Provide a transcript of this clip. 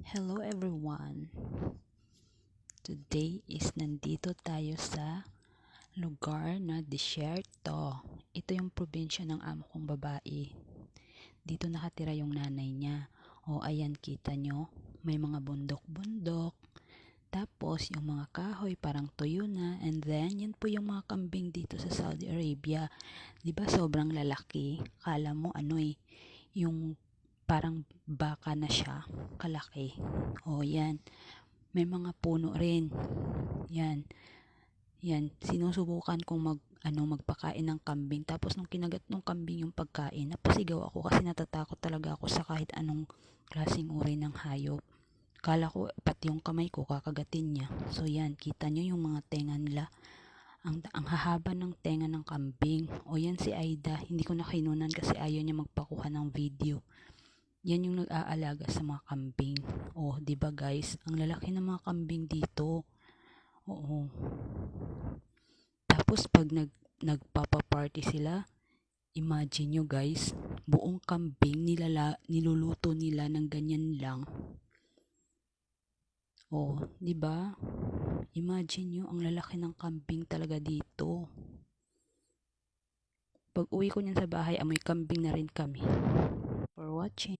Hello everyone. Today is nandito tayo sa lugar na disyerto. Ito yung probinsya ng amo kong babae. Dito nakatira yung nanay niya. O ayan, kita nyo, may mga bundok-bundok. Tapos yung mga kahoy parang tuyo na. And then yan po yung mga kambing dito sa Saudi Arabia. 'Di ba sobrang lalaki? Kala mo yung parang baka na siya, kalaki. O yan, may mga puno rin. Yan, yan. Sinusubukan kong magpakain ng kambing. Tapos nung kinagat ng kambing yung pagkain, napasigaw ako kasi natatakot talaga ako sa kahit anong klaseng uri ng hayop. Kala ko pati yung kamay ko kakagatin niya. So yan, kita nyo yung mga tenga nila. Ang hahaba ng tenga ng kambing. O yan si Aida, hindi ko na kinunan kasi ayaw niya magpakuha ng video. Yan yung nag-aalaga sa mga kambing. Oh, 'di ba guys? Ang lalaki ng mga kambing dito. Oo. Tapos pag nagpapa-party sila, imagine nyo guys, buong kambing niluluto nila ng ganyan lang. Oh, 'di ba? Imagine nyo, ang lalaki ng kambing talaga dito. Pag uwi ko niyan sa bahay, amoy kambing na rin kami. For watching.